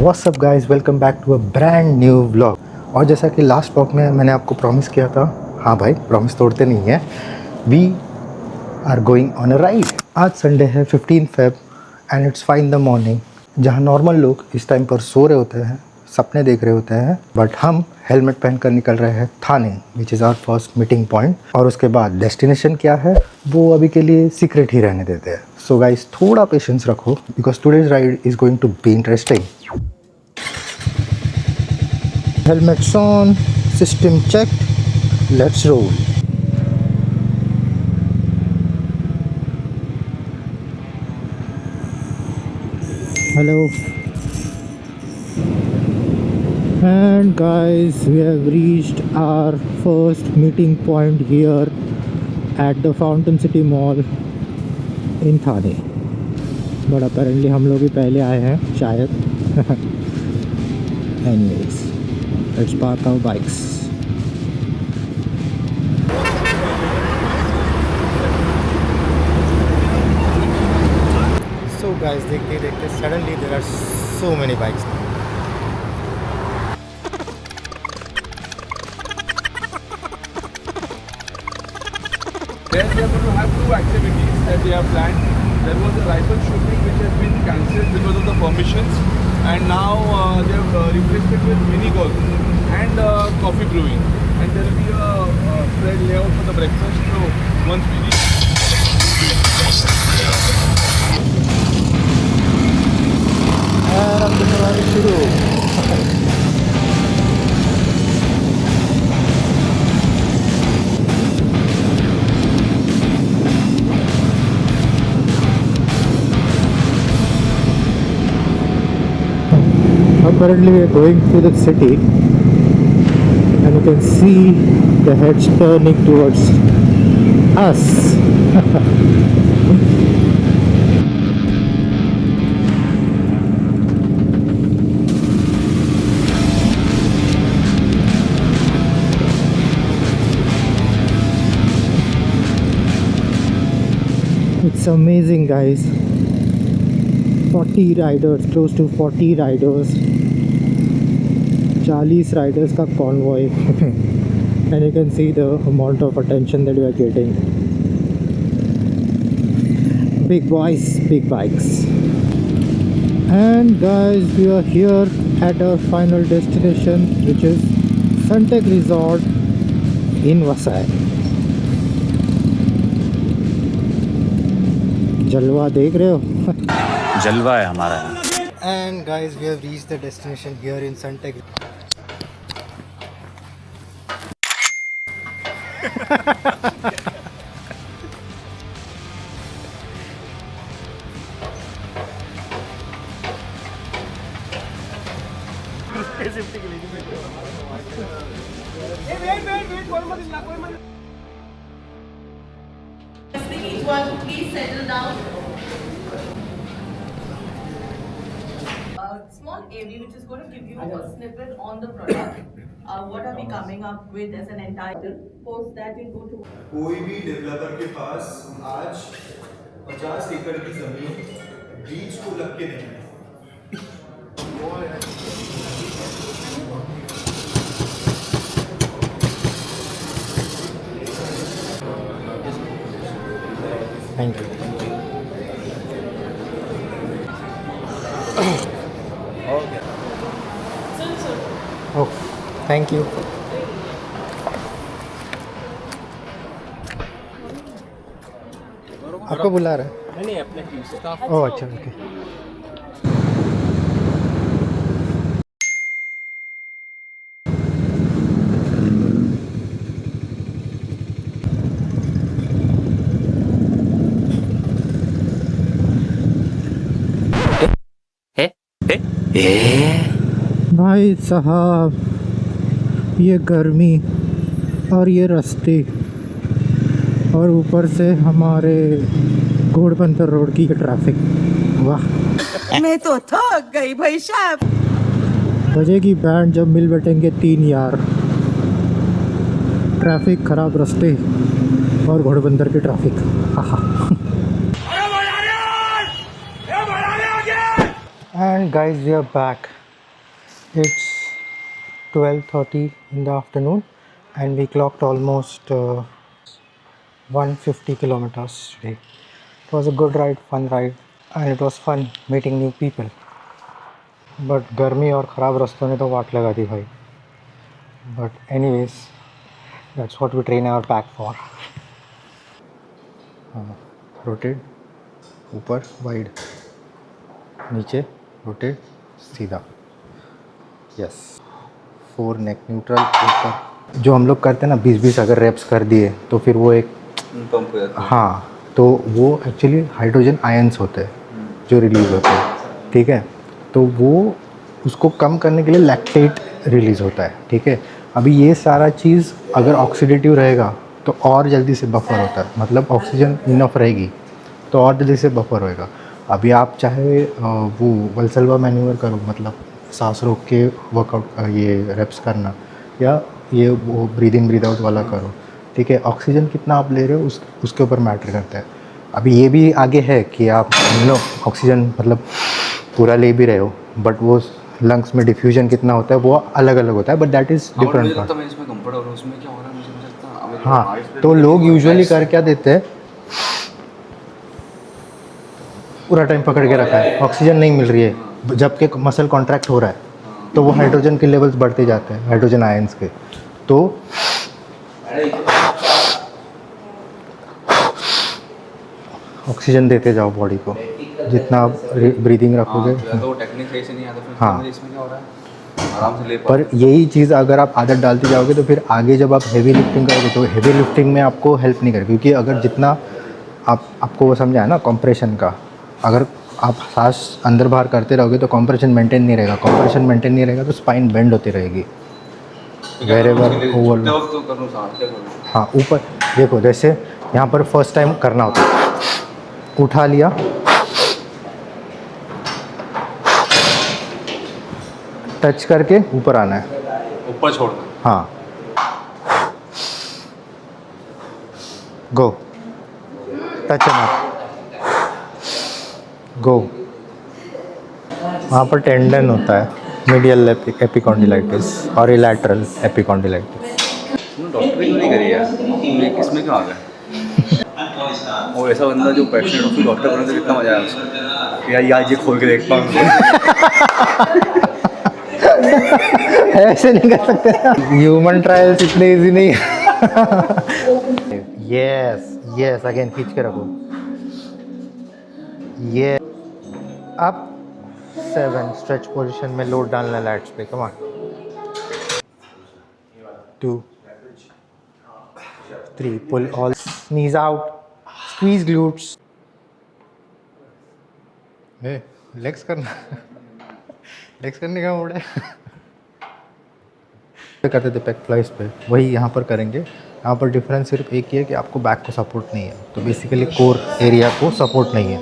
What's up guys, welcome back to a brand new vlog. और जैसा कि last vlog में मैंने आपको प्रॉमिस किया था, हाँ भाई प्रॉमिस तोड़ते नहीं हैं, we are going on a ride. आज संडे है 15 Feb and it's 5 in the morning. जहाँ नॉर्मल लोग इस टाइम पर सो रहे होते हैं, सपने देख रहे होते हैं, बट हम हेलमेट पहन कर निकल रहे हैं Thane, which is our first meeting point. और उसके बाद डेस्टिनेशन क्या है वो अभी के लिए सीक्रेट ही रहने देते हैं। सो गाइस थोड़ा पेशेंस रखो because today's ride is going to be interesting. Helmets on, system checked, let's roll. Hello. And guys, we have reached our first meeting point here at the Fountain City Mall in Thane. But apparently हम लोग ही पहले आए हैं शायद. Anyways, let's park our bikes. So guys, देखते देखते suddenly there are so many bikes now. There we are going to have two activities that we have planned. There was a rifle shooting which has been cancelled because of the permissions, and now they have replaced it with mini golf and coffee brewing. And there will be a spread layout for the breakfast. So once we reach. अब तुम्हारी शुरू। Currently we are going through the city and you can see the heads turning towards us. It's amazing guys, 40 riders, close to 40 riders, 40 riders का convoy. And you can see the amount of attention that we are getting. Big boys, big bikes. And guys, we are here at our final destination, which is Sunteck Resort in Vasai. जलवा देख रहे हो? जलवा है हमारा। And guys, we have reached the destination here in Sunteck. Each one, please settle down. Small AV which is going to give you a snippet on the product. What are we coming up with as an entire post that you go to. कोई भी developer के पास आज 50 एकड़ की जमीन बीच को लग के नहीं है। Thank you. Oh, thank you. आपको बुला रहा है? नहीं अपने टीम से। ओह अच्छा, ओके। भाई साहब, ये गर्मी और ये रास्ते और ऊपर से हमारे घोड़बंदर रोड की ट्रैफिक, वाह। मैं तो थक गई भाई साहब। बजेगी बैंड जब मिल बैठेंगे तीन यार। ट्रैफिक, खराब रास्ते और घोड़बंदर की ट्रैफिक, आहा। And guys, we are back It's 12:30 in the afternoon and we clocked almost 150 kilometers today. It was a good ride, fun ride, and it was fun meeting new people. But गर्मी और ख़राब रास्तों ने तो वाट लगा दी भाई. But anyways, that's what we train our back for. Rotate, ऊपर wide, नीचे रोटेट, सीधा. यस, 4 नेक न्यूट्रल ऊपर. जो हम लोग करते हैं ना 20-20 अगर रेप्स कर दिए तो फिर वो एक पंप हो जाता है. हाँ, तो वो एक्चुअली हाइड्रोजन आयंस होते हैं जो रिलीज़ होते हैं. ठीक है, तो वो उसको कम करने के लिए लैक्टेट रिलीज़ होता है. ठीक है, अभी ये सारा चीज़ अगर ऑक्सीडेटिव रहेगा तो और जल्दी से बफर होता है, मतलब ऑक्सीजन इनफ रहेगी तो और जल्दी से बफर होएगा. अभी आप चाहे वो वल्सल्वा मैन्यूवर करो, मतलब सांस रोक के वर्कआउट ये रेप्स करना, या ये वो ब्रीद इन ब्रीद आउट वाला करो. ठीक है, ऑक्सीजन कितना आप ले रहे हो उसके ऊपर मैटर करता है. अभी ये भी आगे है कि आप ऑक्सीजन मतलब पूरा ले भी रहे हो, बट वो लंग्स में डिफ्यूजन कितना होता है वो अलग अलग होता है, but that is different part. हाँ, तो लोग यूजुअली कर क्या देते हैं, पूरा टाइम पकड़ के रखा है, ऑक्सीजन नहीं मिल रही है, जबकि मसल कॉन्ट्रैक्ट हो रहा है तो वो हाइड्रोजन के लेवल्स बढ़ते जाते हैं, हाइड्रोजन आयंस के. तो ऑक्सीजन देते जाओ बॉडी को, जितना आप ब्रीदिंग रखोगे. तो टेक्निक सही से नहीं आता फिर. हाँ, इसमें क्या हो रहा है, आराम से ले पर यही चीज़ अगर आप आदत डालते जाओगे तो फिर आगे जब आप हेवी लिफ्टिंग करोगे तो हेवी लिफ्टिंग में आपको हेल्प नहीं करेगी, क्योंकि अगर जितना आपको वो समझा है ना कंप्रेशन का, अगर आप सांस अंदर बाहर करते रहोगे तो कंप्रेशन मेंटेन नहीं रहेगा. कंप्रेशन मेंटेन नहीं रहेगा तो स्पाइन बेंड होती रहेगी वेरेवर ओवर. हाँ, ऊपर देखो, जैसे यहाँ पर फर्स्ट टाइम करना होता है, उठा लिया, टच करके ऊपर आना है, ऊपर छोड़ना. हाँ, गो, टच एंड गो. वहाँ पर टेंडन होता है, मीडियल एपिकॉन्डिलाइटिस और लैटरल एपिकॉन्डिलाइटिस. डॉक्टरी क्यों नहीं करी यार, ये किसमें क्यों आ गया. वो ऐसा बंदा जो पैशनेट हो फिर डॉक्टर बनने से कितना मजा आया उसको, यार आज ये खोल के देखता हूँ. ऐसे नहीं कर सकते, ह्यूमन ट्रायल्स इतने इजी नहीं है. यस यस, अगेन खींच के रखो. ये अब 7 स्ट्रेच पोजीशन में लोड डालना है लैट्स पे. Come on, 2 3, pull all knees out, squeeze glutes. Legs करना, लेग्स करने का मूड है. करते थे पेक फ्लाइज पे, वही यहाँ पर करेंगे. यहाँ पर डिफरेंस सिर्फ एक ही है कि आपको बैक को सपोर्ट नहीं है, तो बेसिकली कोर एरिया को सपोर्ट नहीं है,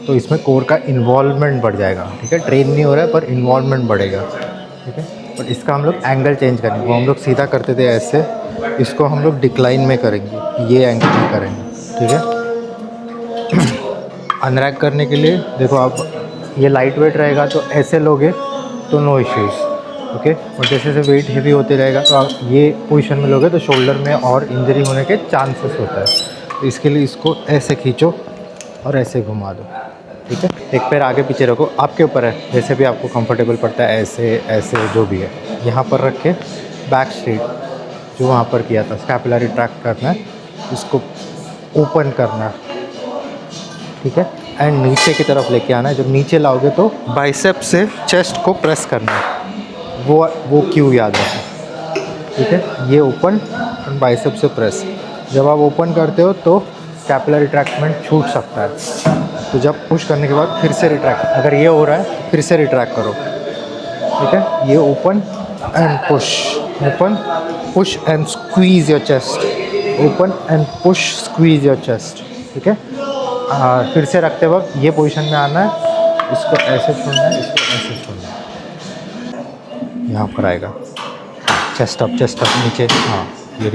तो इसमें कोर का इन्वॉल्वमेंट बढ़ जाएगा. ठीक है, ट्रेन नहीं हो रहा है पर इन्वॉल्वमेंट बढ़ेगा. ठीक है, और इसका हम लोग एंगल चेंज करेंगे. वो हम लोग सीधा करते थे ऐसे, इसको हम लोग डिक्लाइन में करेंगे, ये एंगल में करेंगे. ठीक है, अनरैक करने के लिए देखो, आप ये लाइट वेट रहेगा तो ऐसे लोगे तो नो इश्यूज़. ओके, और जैसे जैसे वेट हेवी होते रहेगा तो आप ये पोजीशन में लोगे तो शोल्डर में और इंजरी होने के चांसेस होता है. तो इसके लिए इसको ऐसे खींचो और ऐसे घुमा दो. ठीक है, एक पैर आगे पीछे रखो, आपके ऊपर है, जैसे भी आपको कंफर्टेबल पड़ता है, ऐसे ऐसे जो भी है. यहाँ पर रख के बैक स्ट्रेट जो वहाँ पर किया था, स्कैपुलर रिट्रैक्ट करना है, इसको ओपन करना है. ठीक है, एंड नीचे की तरफ लेके आना है. जब नीचे लाओगे तो बाइसेप से चेस्ट को प्रेस करना है, वो क्यू याद रखो. ठीक है, ये ओपन एंड बाइसेप से प्रेस. जब आप ओपन करते हो तो स्कैपुलर रिट्रैक्टमेंट छूट सकता है, तो जब पुश करने के बाद फिर से रिट्रैक्ट, अगर ये हो रहा है तो फिर से रिट्रैक्ट करो. ठीक है, ये open and push, open push and squeeze your chest, open and push squeeze your chest. ठीक है, फिर से रखते वक्त ये पोजीशन में आना है, इसको ऐसे छोड़ना है, इसको ऐसे छोड़ना है. यहाँ पर आएगा चेस्ट अप नीचे. हाँ, ये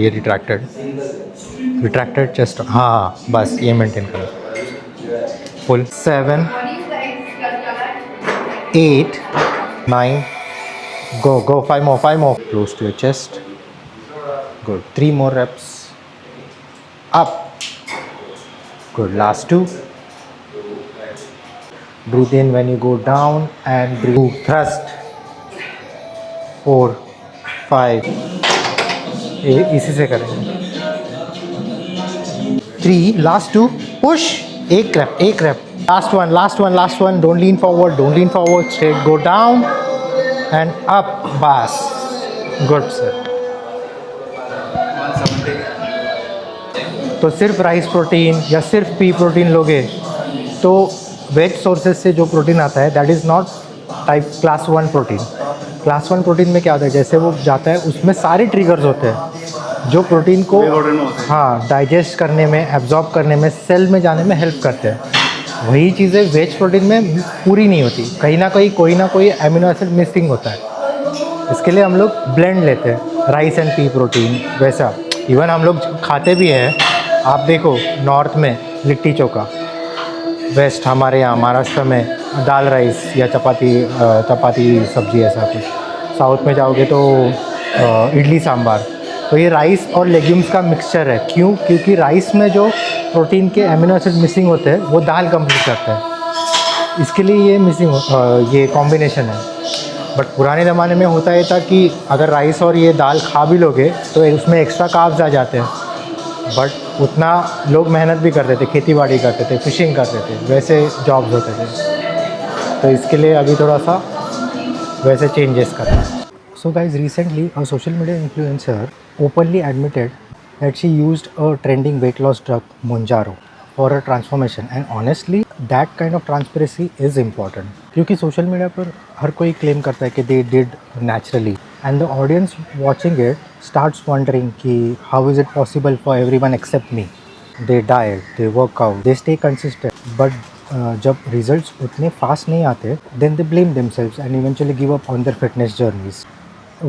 रिट्रैक्टेड चेस्ट. हाँ, बस ये मेंटेन करो. पुल 7 8 9 Go, 5 more. Close to your chest. Good. 3 more reps. Up. Good. Last 2. Breathe in when you go down and breathe. Thrust. 4, 5. इसी से करेंगे. 3. Last 2. Push. एक rep. Last one. Don't lean forward. Straight. Go down and up. Bas. Good, sir. तो सिर्फ rice protein या सिर्फ P protein लोगे तो वेज सोर्सेज से जो प्रोटीन आता है that is not type class 1 protein. Class 1 protein में क्या होता है, जैसे वो जाता है उसमें सारे ट्रिगर्स होते हैं जो प्रोटीन को डाइजेस्ट करने में, एब्जॉर्ब करने में, सेल में जाने में हेल्प करते हैं. वही चीज़ें वेज प्रोटीन में पूरी नहीं होती. कहीं ना कहीं कोई ना कोई एमिनो एसिड मिसिंग होता है. इसके लिए हम लोग ब्लेंड लेते हैं राइस एंड पी प्रोटीन. वैसा इवन हम लोग खाते भी हैं. आप देखो नॉर्थ में लिट्टी चोखा, वेस्ट हमारे यहाँ महाराष्ट्र में दाल राइस या चपाती सब्जी ऐसा कुछ. साउथ में जाओगे तो इडली सांभर. तो ये राइस और लेग्यूम्स का मिक्सचर है. क्यों? क्योंकि राइस में जो प्रोटीन के एमिनो एसिड मिसिंग होते हैं वो दाल कंप्लीट करते हैं. इसके लिए ये ये कॉम्बिनेशन है. बट पुराने ज़माने में होता ये था कि अगर राइस और ये दाल खा भी लोगे तो उसमें एक्स्ट्रा कार्ब्स आ जाते हैं. बट उतना लोग मेहनत भी करते थे, खेती बाड़ी करते थे, फिशिंग करते थे, वैसे जॉब्स होते थे. तो इसके लिए अभी थोड़ा सा वैसे चेंजेस करना है. So guys, recently a social media influencer openly admitted that she used a trending weight loss drug Mounjaro for her transformation, and honestly that kind of transparency is important. क्योंकि सोशल मीडिया पर हर कोई claim करता है कि they did naturally and the audience watching it starts wondering कि how is it possible for everyone except me. They diet, they work out, they stay consistent, but जब results उतने fast नहीं आते then they blame themselves and eventually give up on their fitness journeys.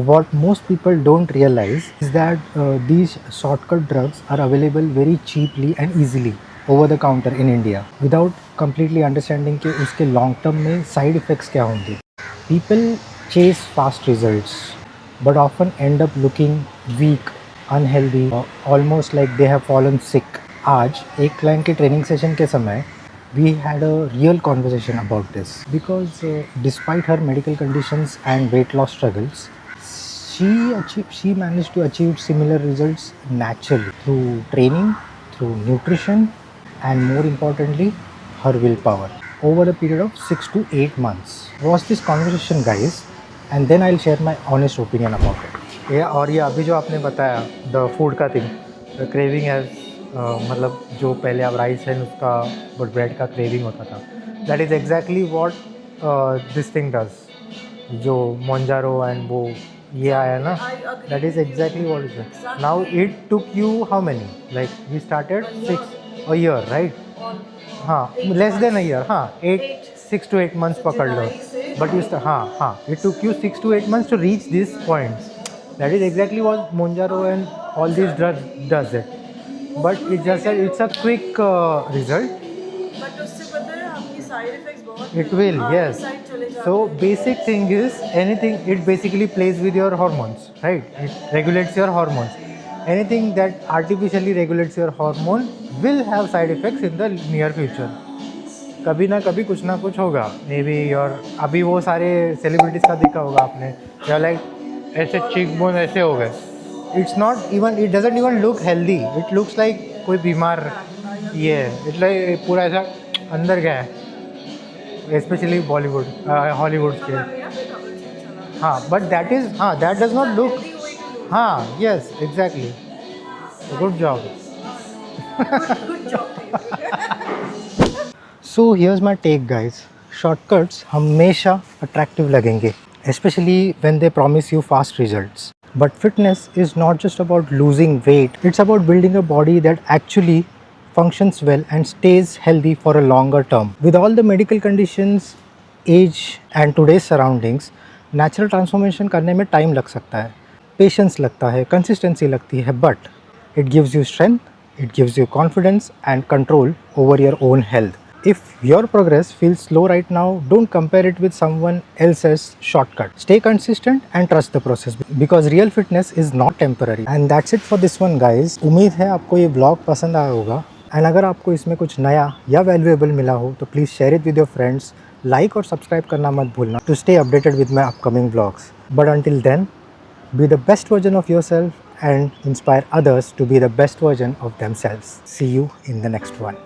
What most people don't realize is that these shortcut drugs are available very cheaply and easily over the counter in India without completely understanding कि उसके long term में side effects क्या होंगे. People chase fast results but often end up looking weak, unhealthy, almost like they have fallen sick. आज एक client के training session के समय we had a real conversation about this because despite her medical conditions and weight loss struggles, she managed to achieve similar results naturally through training, through nutrition, and more importantly, her willpower over a period of 6 to 8 months. Watch this conversation, guys, and then I'll share my honest opinion about it. और ये अभी जो आपने बताया the food का thing, the craving has मतलब जो पहले आप राइस है उसका बट ब्रेड का क्रेविंग होता था, that is exactly what this thing does. जो मोंजारो एंड वो ये आया ना, that is exactly what it is. Now it took you how many? Like we started 6 a year, right? हाँ, less than a year. हाँ, 6 to 8 months पकड़ लो. But you हाँ, it took you 6 to 8 months to reach this point. That is exactly what Mounjaro and all these drugs does it. But it's a quick result. But उससे पता है आपकी side effects बहुत It will, yes. So basic thing is anything, it basically plays with your hormones, right? It regulates your hormones. Anything that artificially regulates your hormone will have side effects in the near future. कभी ना कभी कुछ ना कुछ होगा. Maybe your अभी वो सारे celebrities का देखा होगा आपने, या like ऐसे cheek bone ऐसे हो गए. It's not even, it doesn't even look healthy. It looks like कोई बीमार ये है. It's like पूरा ऐसा अंदर गया है. Especially Bollywood, Hollywood के. हाँ, but that does not look. हाँ, yes, exactly. Good job. Good job. So here's my take, guys. Shortcuts हमेशा attractive लगेंगे, especially when they promise you fast results. But fitness is not just about losing weight. It's about building a body that actually functions well and stays healthy for a longer term. With all the medical conditions, age and today's surroundings, natural transformation करने में time लग सकता है, patience लगता है, consistency लगती है, but it gives you strength, it gives you confidence and control over your own health. If your progress feels slow right now, don't compare it with someone else's shortcut. Stay consistent and trust the process because real fitness is not temporary. And that's it for this one guys. उम्मीद है आपको ये blog पसंद आया होगा and अगर आपको इसमें कुछ नया या वैल्यूएबल मिला हो तो please share it with your friends, like और सब्सक्राइब करना मत भूलना to stay updated with my upcoming blogs. But until then, be the best version of yourself and inspire others to be the best version of themselves. See you in the next one.